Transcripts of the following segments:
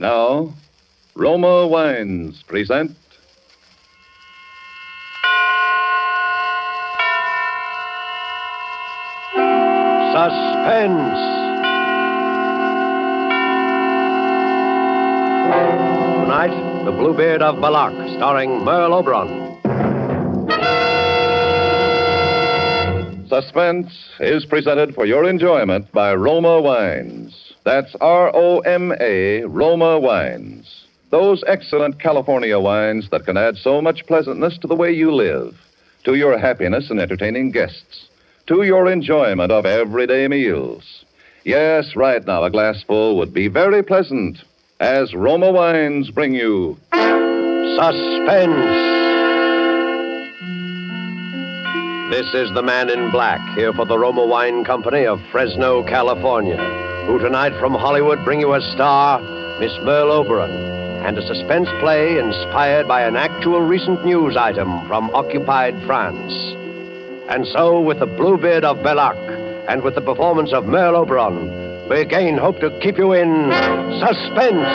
Now, Roma Wines present Suspense. Tonight, The Bluebeard of Bellac, starring Merle Oberon. Suspense is presented for your enjoyment by Roma Wines. That's R-O-M-A, Roma Wines. Those excellent California wines that can add so much pleasantness to the way you live, to your happiness in entertaining guests, to your enjoyment of everyday meals. Yes, right now, a glassful would be very pleasant, as Roma Wines bring you Suspense. This is the man in black, here for the Roma Wine Company of Fresno, California, who tonight from Hollywood bring you a star, Miss Merle Oberon, and a suspense play inspired by an actual recent news item from occupied France. And so, with the Bluebeard of Bellac, and with the performance of Merle Oberon, we again hope to keep you in suspense.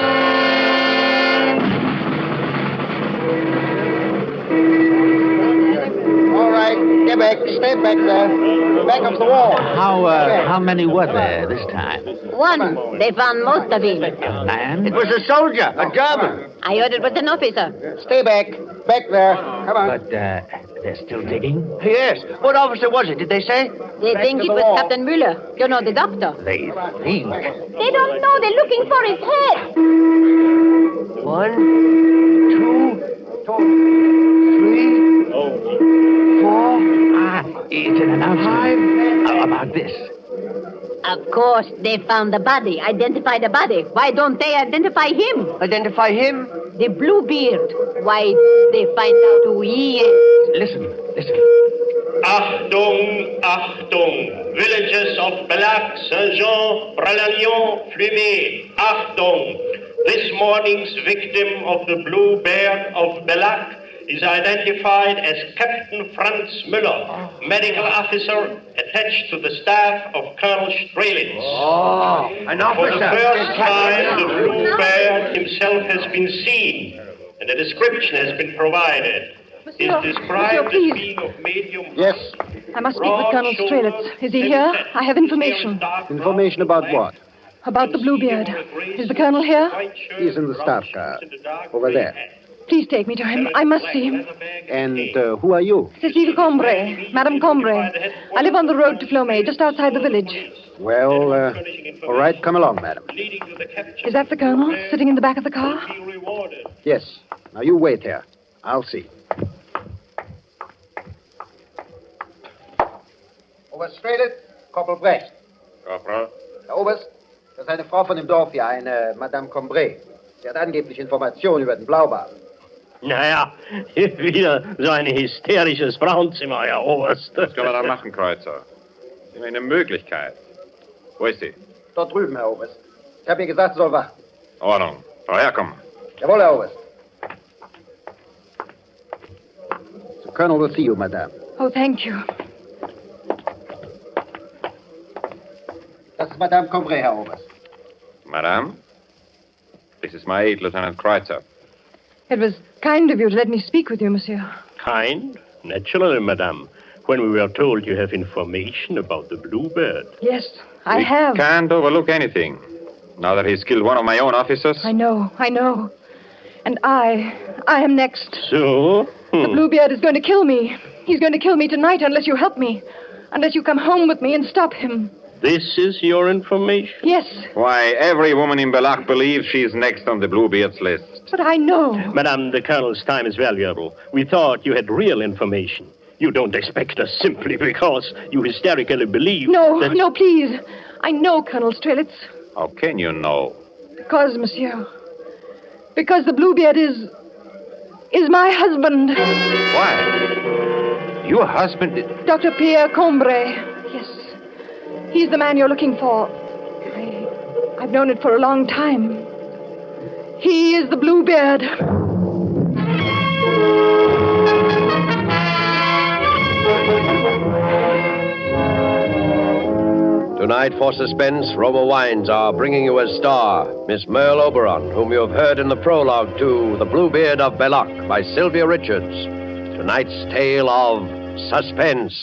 Get back. Stay back there. Back of the wall. How many were there this time? One. They found most of him. A man? It was a soldier, a German. I heard it was an officer. Stay back. Back there. Come on. But, they're still digging? Yes. What officer was it, did they say? They think it was Captain Müller. You know, the doctor. They think. They don't know. They're looking for his head. 1, 2, 3, 4. It's an announcement. How about this? Of course, they found the body, identified the body. Why don't they identify him? Identify him? The Bluebeard. Why they find out who he is? Listen. Achtung, Achtung! Villages of Bellac, Saint-Jean, Bralagnon, Flumet. Achtung! This morning's victim of the Bluebeard of Bellac is identified as Captain Franz Müller, medical officer attached to the staff of Colonel Strelitz. Oh, an For the officer. first time, the Bluebeard himself has been seen, and a description has been provided. He is described as being of medium. Yes. I must speak with Colonel Strelitz. Is he here? I have information. Information about what? About the Bluebeard. Is the Colonel here? He's in the staff car. Over there. Please take me to him. I must see him. And who are you? Cécile Combray. Madame Combray. I live on the road to Flomet, just outside the village. Well, all right, come along, madam. Is that the Colonel, sitting in the back of the car? Yes. Now you wait here. I'll see. Oberst Strelitz, Corporal Brecht. Corporal. Herr Oberst, das ist eine Frau von dem Dorf hier, eine Madame Combray. Sie hat angeblich Informationen über den Blaubart. Naja, wieder so ein hysterisches Frauenzimmer, Herr Oberst. Was können wir da machen, Kreuzer? Das ist eine Möglichkeit. Wo ist sie? Dort drüben, Herr Oberst. Ich habe ihr gesagt, sie soll warten. Ordnung. Frau herkommen. Jawohl, Herr Oberst. The Colonel will see you, Madame. Oh, thank you. Das ist Madame Combray, Herr Oberst. Madame? This is my aide, Lieutenant Kreuzer. It was kind of you to let me speak with you, monsieur. Kind? Naturally, madame. When we were told you have information about the Bluebeard. Yes, I We have. can't overlook anything. Now that he's killed one of my own officers. I know. And I am next. So? The Bluebeard is going to kill me. He's going to kill me tonight unless you help me. Unless you come home with me and stop him. This is your information? Yes, Why, every woman in Bellac believes she's next on the Bluebeard's list. but I know. Madame, the Colonel's time is valuable. We thought you had real information. You don't expect us simply because you hysterically believe that... No, please. I know Colonel Strelitz. How can you know? Because, monsieur. Because the Bluebeard is my husband. Why? Your husband... Dr. Pierre Combray. Yes. He's the man you're looking for. I've known it for a long time. He is the Bluebeard. Tonight, for Suspense, Roma Wines are bringing you as star Miss Merle Oberon, whom you have heard in the prologue to The Bluebeard of Bellac by Sylvia Richards. Tonight's tale of Suspense.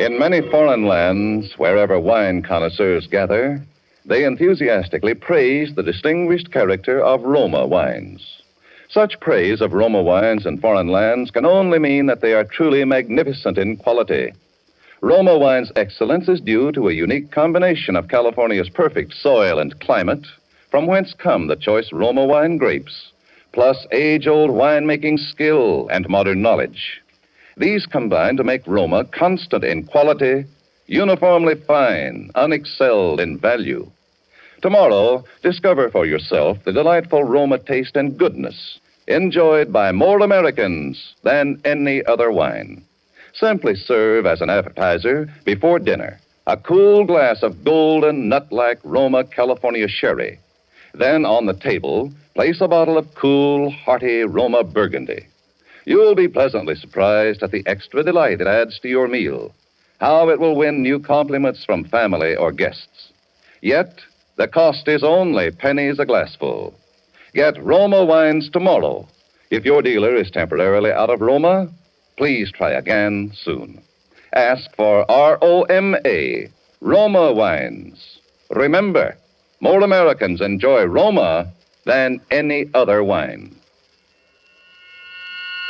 In many foreign lands, wherever wine connoisseurs gather, they enthusiastically praise the distinguished character of Roma wines. Such praise of Roma wines in foreign lands can only mean that they are truly magnificent in quality. Roma wine's excellence is due to a unique combination of California's perfect soil and climate, from whence come the choice Roma wine grapes, plus age-old winemaking skill and modern knowledge. These combine to make Roma constant in quality, uniformly fine, unexcelled in value. Tomorrow, discover for yourself the delightful Roma taste and goodness enjoyed by more Americans than any other wine. Simply serve as an appetizer before dinner a cool glass of golden, nut-like Roma California sherry. Then on the table, place a bottle of cool, hearty Roma Burgundy. You'll be pleasantly surprised at the extra delight it adds to your meal, how it will win new compliments from family or guests. Yet, the cost is only pennies a glassful. Get Roma wines tomorrow. If your dealer is temporarily out of Roma, please try again soon. Ask for ROMA, Roma wines. Remember, more Americans enjoy Roma than any other wine.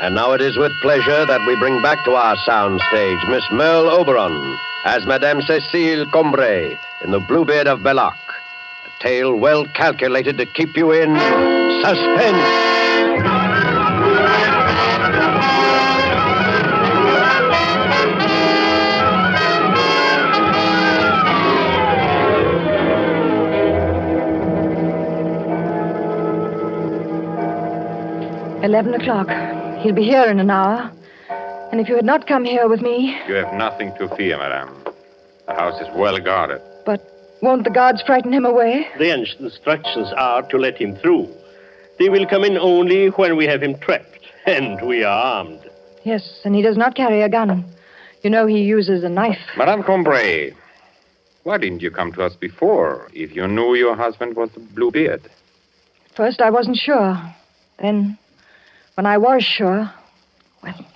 And now it is with pleasure that we bring back to our soundstage Miss Merle Oberon as Madame Cécile Combray in The Bluebeard of Bellac. A tale well calculated to keep you in suspense. 11 o'clock. He'll be here in an hour. And if you had not come here with me... You have nothing to fear, madame. The house is well guarded. But won't the guards frighten him away? The instructions are to let him through. They will come in only when we have him trapped. And we are armed. Yes, and he does not carry a gun. You know he uses a knife. Madame Combray, why didn't you come to us before if you knew your husband was the Bluebeard? First, I wasn't sure. Then, when I was sure, well,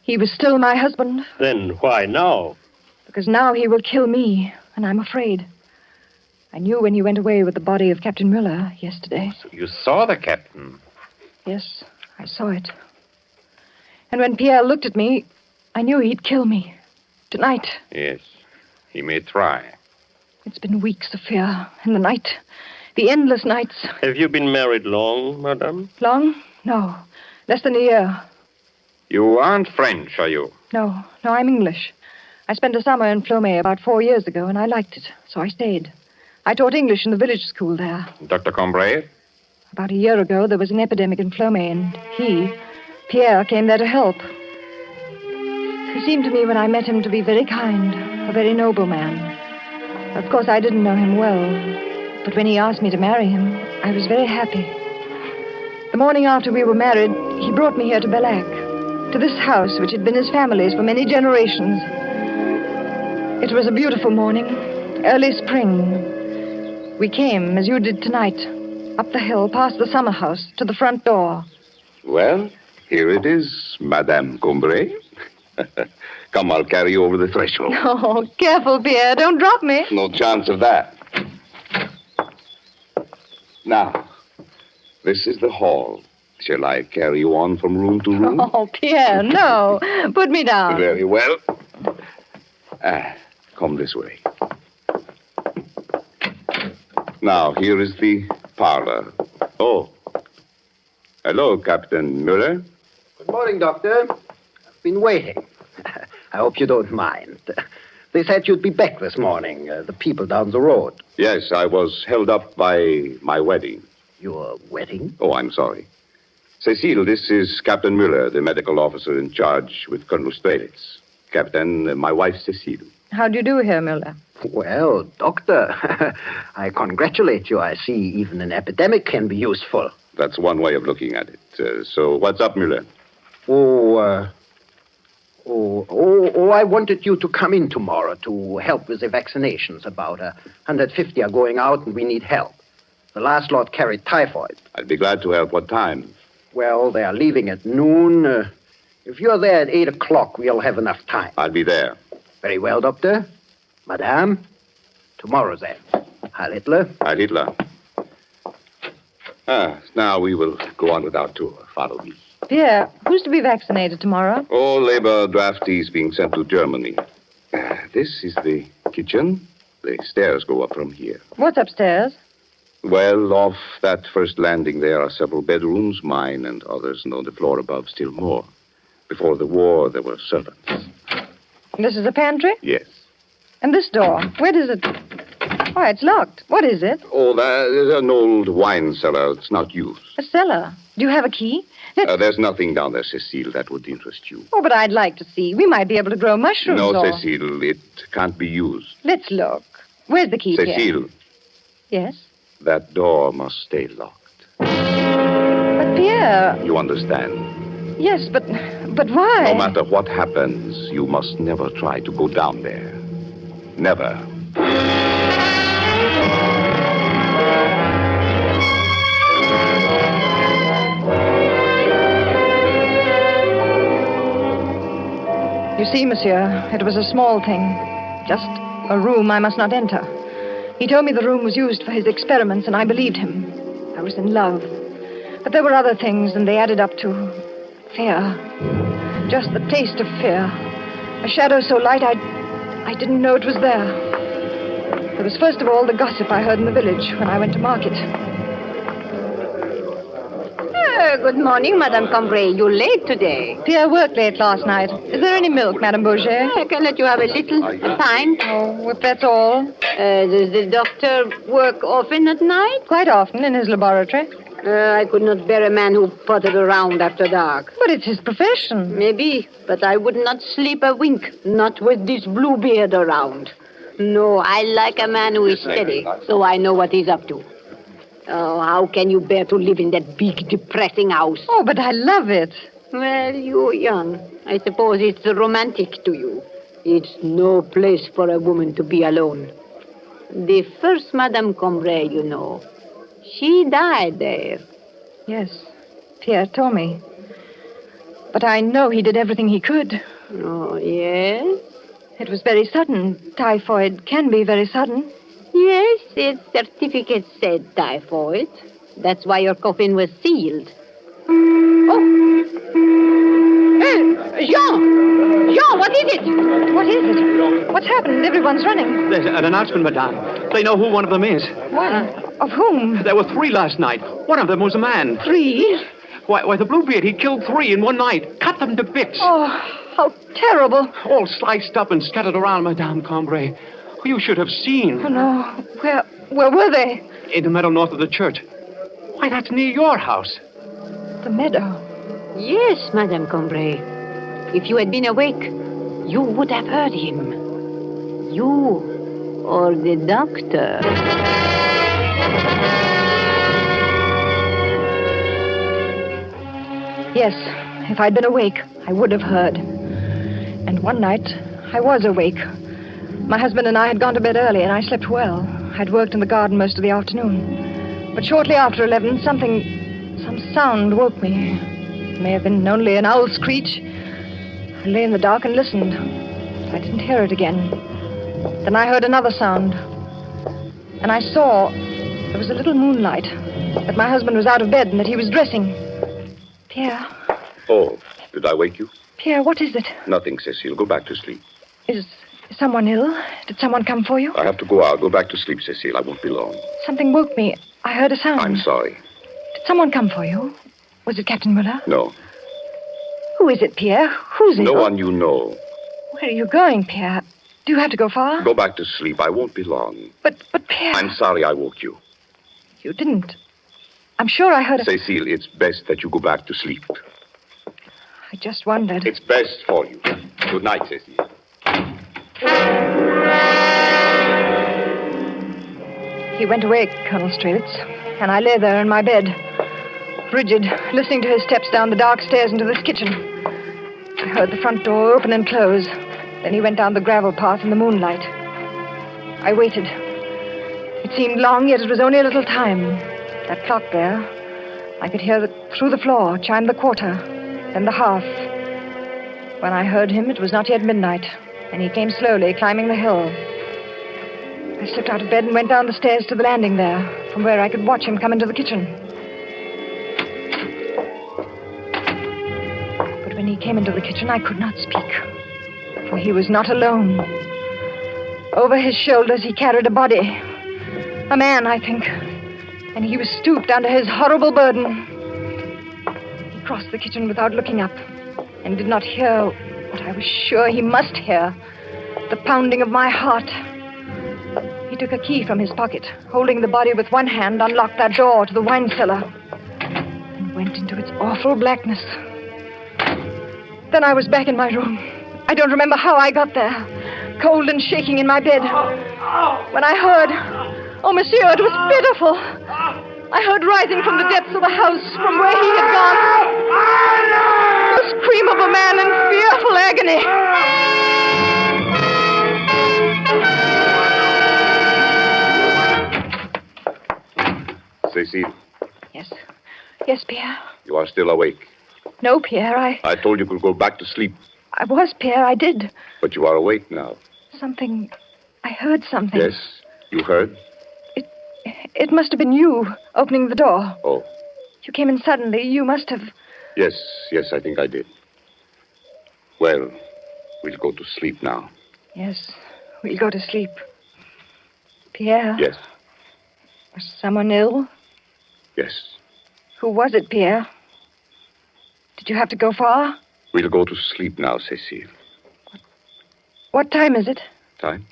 he was still my husband. Then why now? Because now he will kill me, and I'm afraid. I knew when he went away with the body of Captain Muller yesterday. So you saw the captain? Yes, I saw it. And when Pierre looked at me, I knew he'd kill me. Tonight. Yes, he may try. It's been weeks of fear, and the night, the endless nights. Have you been married long, madame? Long? No, less than a year. You aren't French, are you? No, I'm English. I spent a summer in Flomé about 4 years ago, and I liked it, so I stayed. I taught English in the village school there. Dr. Combray? About a year ago, there was an epidemic in Flomé, and Pierre, came there to help. He seemed to me when I met him to be very kind, a very noble man. Of course, I didn't know him well, but when he asked me to marry him, I was very happy. The morning after we were married, he brought me here to Bellac, to this house which had been his family's for many generations. It was a beautiful morning, early spring. We came, as you did tonight, up the hill, past the summer house, to the front door. Well, here it is, Madame Combray. Come, I'll carry you over the threshold. Oh, careful, Pierre. Don't drop me. No chance of that. Now, this is the hall. Shall I carry you on from room to room? Oh, Pierre, no. Put me down. Very well. Come this way. Now, here is the parlor. Oh. Hello, Captain Muller. Good morning, Doctor. I've been waiting. I hope you don't mind. They said you'd be back this morning, the people down the road. Yes, I was held up by my wedding. Your wedding? Oh, I'm sorry. Cecile, this is Captain Muller, the medical officer in charge with Colonel Strelitz. Captain, my wife, Cecile. How do you do, Herr Muller? Well, Doctor, I congratulate you. I see even an epidemic can be useful. That's one way of looking at it. So what's up, Muller? I wanted you to come in tomorrow to help with the vaccinations. About 150 are going out, and we need help. The last lot carried typhoid. I'd be glad to help. What time? Well, they are leaving at noon. If you're there at 8 o'clock, we'll have enough time. I'll be there. Very well, Doctor. Madame, tomorrow then. Heil Hitler. Heil Hitler. Now we will go on with our tour. Follow me. Pierre, who's to be vaccinated tomorrow? All labor draftees being sent to Germany. This is the kitchen. The stairs go up from here. What's upstairs? Well, off that first landing there are several bedrooms, mine and others, and on the floor above still more. Before the war, there were servants. This is a pantry? Yes. And this door, where does it... Why, it's locked. What is it? Oh, there's an old wine cellar. It's not used. A cellar? Do you have a key? There's nothing down there, Cecile, that would interest you. Oh, but I'd like to see. We might be able to grow mushrooms. No, or... Cecile, it can't be used. Let's look. Where's the key, Cecile. Pierre? Yes? That door must stay locked. But, Pierre... You understand? Yes, but why? No matter what happens, you must never try to go down there. Never. You see, monsieur, it was a small thing. Just a room I must not enter. He told me the room was used for his experiments, and I believed him. I was in love. But there were other things, and they added up to fear. Just the taste of fear. A shadow so light I didn't know it was there. There was first of all the gossip I heard in the village when I went to market. Good morning, Madame Combray. You're late today. Pierre worked late last night. Is there any milk, Madame Bourget? I can let you have a little, a pint. Oh, if that's all. Does the doctor work often at night? Quite often in his laboratory. I could not bear a man who pottered around after dark. But it's his profession. Maybe, but I would not sleep a wink, not with this Bluebeard around. No, I like a man who is steady, so I know what he's up to. Oh, how can you bear to live in that big, depressing house? Oh, but I love it. Well, you're young. I suppose it's romantic to you. It's no place for a woman to be alone. The first Madame Combray, you know, she died there. Yes, Pierre told me. But I know he did everything he could. Oh, yes? It was very sudden. Typhoid can be very sudden. Yes, its certificate said typhoid. That's why your coffin was sealed. Oh! Hey, Jean! Jean, what is it? What is it? What's happened? Everyone's running. There's an announcement, madame. They know who one of them is. One? Of whom? There were 3 last night. One of them was a man. 3? Why, the Bluebeard, he killed 3 in one night. Cut them to bits. Oh, how terrible. All sliced up and scattered around, Madame Combray. You should have seen. Oh, no. Where were they? In the meadow north of the church. Why, that's near your house. The meadow? Yes, Madame Combray. If you had been awake, you would have heard him. You or the doctor. Yes, if I'd been awake, I would have heard. And one night, I was awake. My husband and I had gone to bed early, and I slept well. I'd worked in the garden most of the afternoon. But shortly after 11, some sound woke me. It may have been only an owl's screech. I lay in the dark and listened. I didn't hear it again. Then I heard another sound. And I saw there was a little moonlight, that my husband was out of bed and that he was dressing. Pierre. Oh, did I wake you? Pierre, what is it? Nothing, Cecile. Go back to sleep. Is someone ill? Did someone come for you? I have to go out. Go back to sleep, Cecile. I won't be long. Something woke me. I heard a sound. I'm sorry. Did someone come for you? Was it Captain Muller? No. Who is it, Pierre? Who's it? No one you know. Where are you going, Pierre? Do you have to go far? Go back to sleep. I won't be long. But Pierre... I'm sorry I woke you. You didn't. I'm sure I heard a... Cecile, it's best that you go back to sleep. I just wondered. It's best for you. Good night, Cecile. He went away, Colonel Strelitz, and I lay there in my bed, rigid, listening to his steps down the dark stairs into this kitchen. I heard the front door open and close. Then he went down the gravel path in the moonlight. I waited. It seemed long, yet it was only a little time. That clock there, I could hear through the floor chime the quarter, then the half. When I heard him, it was not yet midnight, and he came slowly, climbing the hill. I slipped out of bed and went down the stairs to the landing there, from where I could watch him come into the kitchen. But when he came into the kitchen, I could not speak, for he was not alone. Over his shoulders, he carried a body. A man, I think. And he was stooped under his horrible burden. He crossed the kitchen without looking up, and did not hear what I was sure he must hear, the pounding of my heart. He took a key from his pocket, holding the body with one hand, unlocked that door to the wine cellar, and went into its awful blackness. Then I was back in my room. I don't remember how I got there, cold and shaking in my bed. When I heard, oh, monsieur, it was pitiful. I heard rising from the depths of the house from where he had gone the scream of a man in fearful agony. Cécile. Yes. Yes, Pierre. You are still awake. No, Pierre, I told you to go back to sleep. I was, Pierre, I did. But you are awake now. Something... I heard something. Yes, you heard? It must have been you opening the door. Oh. You came in suddenly. You must have... Yes, I think I did. Well, we'll go to sleep now. Yes, we'll go to sleep. Pierre? Yes. Was someone ill? Yes. Who was it, Pierre? Did you have to go far? We'll go to sleep now, Cécile. What time is it? Time?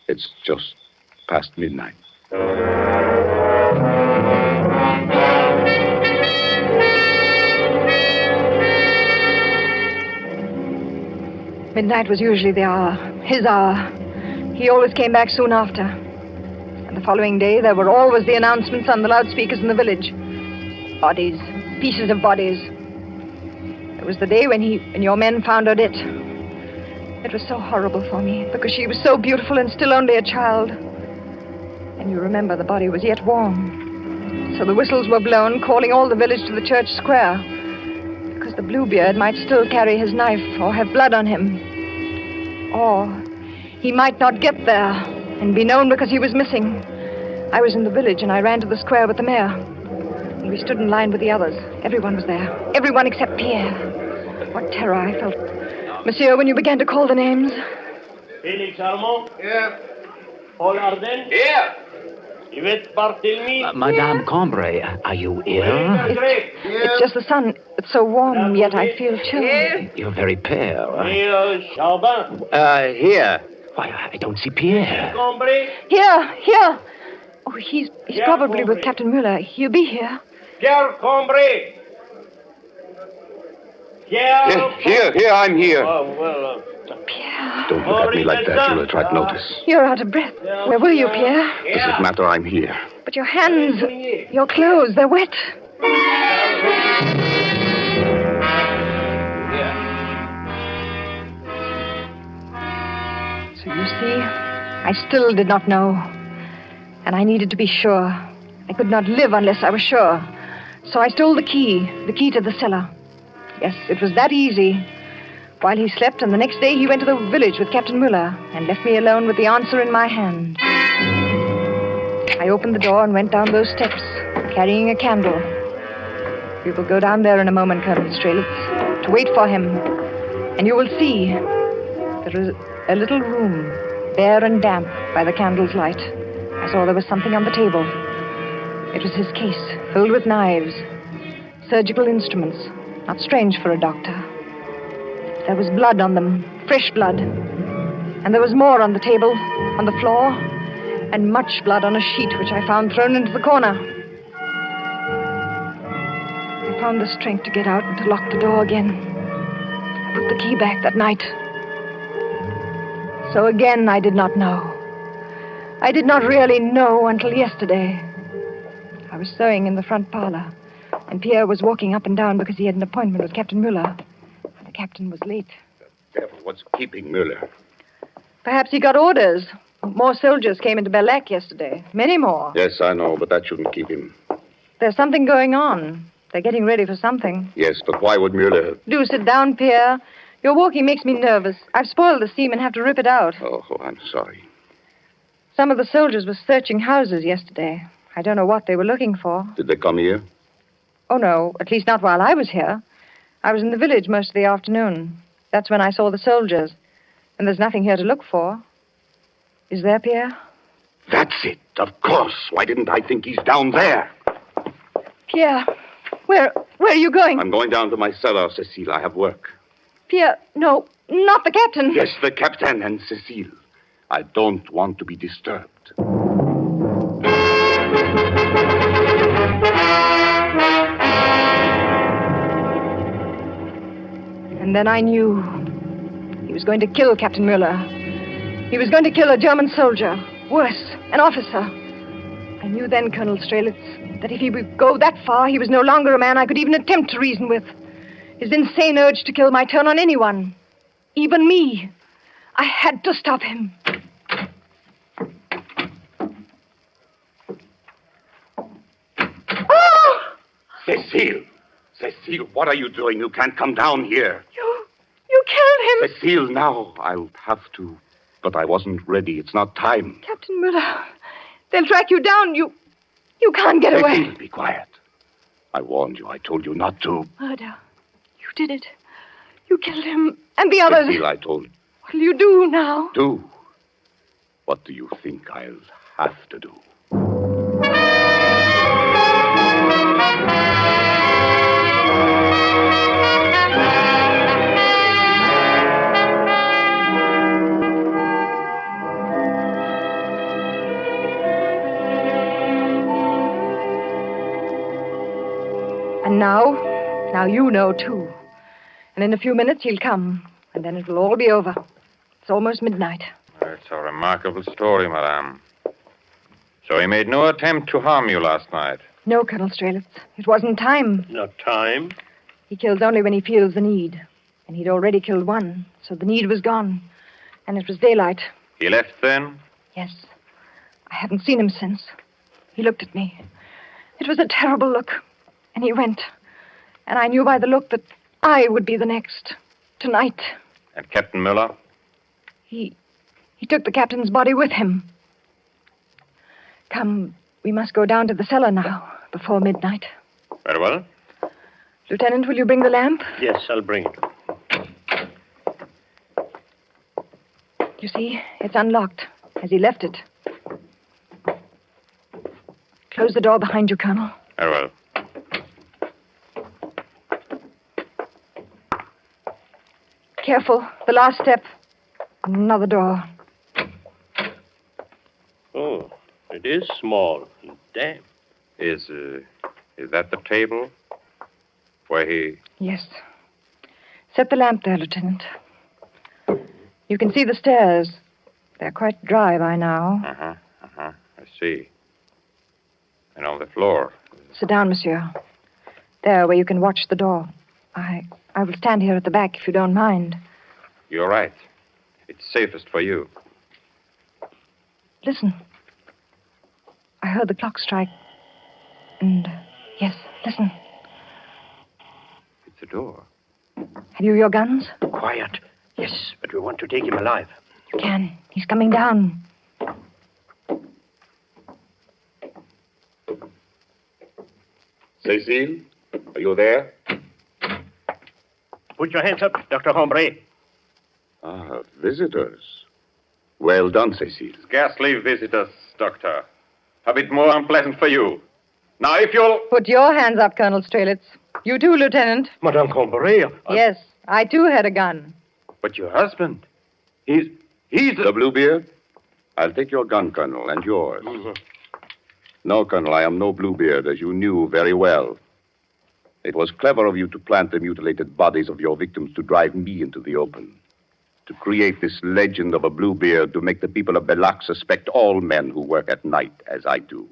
It's just past midnight. Midnight was usually the hour, his hour. He always came back soon after. And the following day, there were always the announcements on the loudspeakers in the village. Bodies, pieces of bodies. It was the day when your men found Odette. It was so horrible for me, because she was so beautiful and still only a child. And you remember the body was yet warm. So the whistles were blown, calling all the village to the church square, because the Bluebeard might still carry his knife or have blood on him. Or he might not get there and be known because he was missing. I was in the village, and I ran to the square with the mayor. And we stood in line with the others. Everyone was there. Everyone except Pierre. What terror I felt. Monsieur, when you began to call the names. Félix Armand? Here. Paul Arden? Here. Yvette Barthélemy? Madame Cambrai, are you ill? It's just the sun. It's so warm, yet I feel chill. You're very pale. Charbin? Here. Why, I don't see Pierre. Cambrai? Here. Oh, he's probably with Captain Muller. He'll be here. Pierre Cambrai? Pierre? Here, I'm here. Oh, well, Pierre. Don't look at me like that. You'll attract notice. You're out of breath. Where were you, Pierre? Does it matter? I'm here. But your hands, your clothes, they're wet. So you see, I still did not know. And I needed to be sure. I could not live unless I was sure. So I stole the key to the cellar. Yes, it was that easy. While he slept, and the next day he went to the village with Captain Muller and left me alone with the answer in my hand. I opened the door and went down those steps, carrying a candle. We will go down there in a moment, Colonel Strelitz, to wait for him. And you will see there is a little room, bare and damp by the candle's light. I saw there was something on the table. It was his case, filled with knives, surgical instruments, not strange for a doctor. There was blood on them, fresh blood. And there was more on the table, on the floor, and much blood on a sheet which I found thrown into the corner. I found the strength to get out and to lock the door again. I put the key back that night. So again, I did not know. I did not really know until yesterday. I was sewing in the front parlor, and Pierre was walking up and down because he had an appointment with Captain Muller. The captain was late. The devil, what's keeping Mueller? Perhaps he got orders. More soldiers came into Bellac yesterday. Many more. Yes, I know, but that shouldn't keep him. There's something going on. They're getting ready for something. Yes, but why would Mueller... Do sit down, Pierre. Your walking makes me nervous. I've spoiled the steam and have to rip it out. Oh, I'm sorry. Some of the soldiers were searching houses yesterday. I don't know what they were looking for. Did they come here? Oh, no. At least not while I was here. I was in the village most of the afternoon. That's when I saw the soldiers. And there's nothing here to look for. Is there, Pierre? That's it. Of course. Why didn't I think he's down there? Pierre, where are you going? I'm going down to my cellar, Cecile. I have work. Pierre, no, not the captain. Yes, the captain and Cecile. I don't want to be disturbed. And then I knew he was going to kill Captain Mueller. He was going to kill a German soldier. Worse, an officer. I knew then, Colonel Strelitz, that if he would go that far, he was no longer a man I could even attempt to reason with. His insane urge to kill might turn on anyone. Even me. I had to stop him. Oh! Cecile! Cecile, what are you doing? You can't come down here. You killed him. Cecile, now I'll have to. But I wasn't ready. It's not time. Captain Mueller, they'll track you down. You can't get away. Cecile, be quiet. I warned you. I told you not to. Murder. You did it. You killed him and the others. Cecile, I told you. What'll you do now? Do? What do you think I'll have to do? And now you know, too. And in a few minutes he'll come, and then it'll all be over. It's almost midnight. It's a remarkable story, madame. So he made no attempt to harm you last night? No, Colonel Strelitz. It wasn't time. Not time? He kills only when he feels the need. And he'd already killed one, so the need was gone. And it was daylight. He left then? Yes. I haven't seen him since. He looked at me. It was a terrible look. And he went. And I knew by the look that I would be the next. Tonight. And Captain Mueller? He took the captain's body with him. Come, we must go down to the cellar now, before midnight. Very well. Lieutenant, will you bring the lamp? Yes, I'll bring it. You see, it's unlocked, as he left it. Close the door behind you, Colonel. Very well. Careful, the last step. Another door. Oh, it is small and damp. Is that the table where he... Yes. Set the lamp there, Lieutenant. You can see the stairs. They're quite dry by now. I see. And on the floor. Sit down, monsieur. There, where you can watch the door. I will stand here at the back if you don't mind. You're right. It's safest for you. Listen. I heard the clock strike. And, yes, listen. It's a door. Have you your guns? Quiet. Yes, but we want to take him alive. You can. He's coming down. Cecile, are you there? Put your hands up, Dr. Hombre. Ah, visitors. Well done, Cecile. Scarcely visitors, Doctor. A bit more unpleasant for you. Now, if you'll... Put your hands up, Colonel Strelitz. You too, Lieutenant. Madame Combre. Yes, I too had a gun. But your husband, he's the Bluebeard? I'll take your gun, Colonel, and yours. Mm-hmm. No, Colonel, I am no Bluebeard, as you knew very well. It was clever of you to plant the mutilated bodies of your victims to drive me into the open. To create this legend of a Bluebeard to make the people of Bellac suspect all men who work at night, as I do.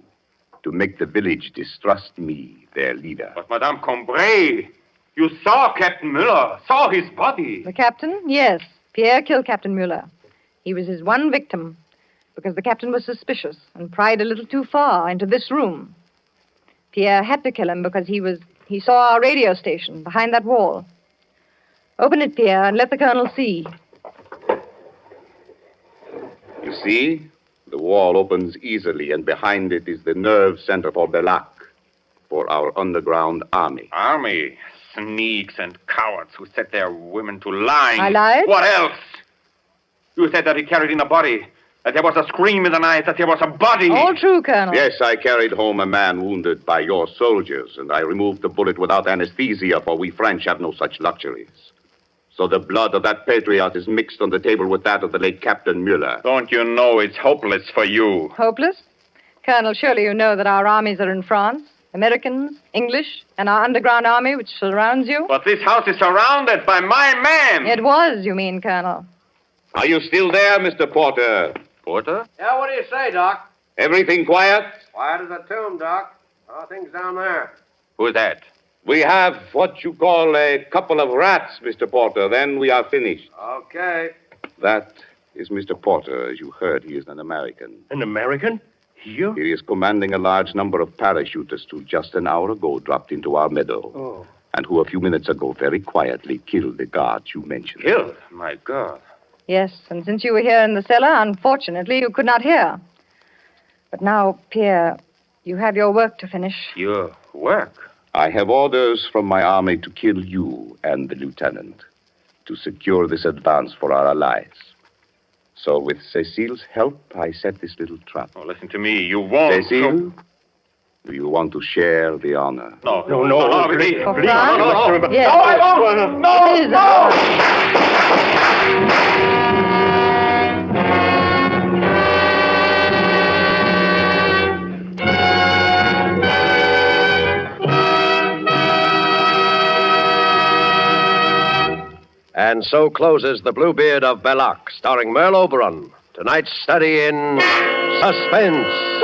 To make the village distrust me, their leader. But Madame Combray... You saw Captain Müller, saw his body. The captain? Yes. Pierre killed Captain Mueller. He was his one victim, because the captain was suspicious and pried a little too far into this room. Pierre had to kill him because he saw our radio station behind that wall. Open it, Pierre, and let the colonel see. You see? The wall opens easily, and behind it is the nerve center for Bellac, for our underground army. Army? Sneaks and cowards who set their women to lying. I lied? What else? You said that he carried in a body, that there was a scream in the night, that there was a body. All true, Colonel. Yes, I carried home a man wounded by your soldiers, and I removed the bullet without anesthesia, for we French have no such luxuries. So the blood of that patriot is mixed on the table with that of the late Captain Mueller. Don't you know it's hopeless for you? Hopeless? Colonel, surely you know that our armies are in France, Americans, English, and our underground army, which surrounds you. But this house is surrounded by my men. It was, you mean, Colonel. Are you still there, Mr. Porter? Porter? Yeah, what do you say, Doc? Everything quiet? Quiet as a tomb, Doc. How are things down there? Who's that? We have what you call a couple of rats, Mr. Porter. Then we are finished. Okay. That is Mr. Porter. As you heard, he is an American. An American? Here? He is commanding a large number of parachutists who just an hour ago dropped into our meadow. Oh. And who a few minutes ago very quietly killed the guards you mentioned. Killed? My God. Yes, and since you were here in the cellar, unfortunately, you could not hear. But now, Pierre, you have your work to finish. Your work? I have orders from my army to kill you and the lieutenant, to secure this advance for our allies. So with Cecile's help, I set this little trap. Oh, listen to me. You won't. Cecile, do you want to share the honor? No, please. Please. For Please. France? No. Yes. No, I won't. No, It is no. And so closes The Bluebeard of Bellac, starring Merle Oberon. Tonight's study in Suspense.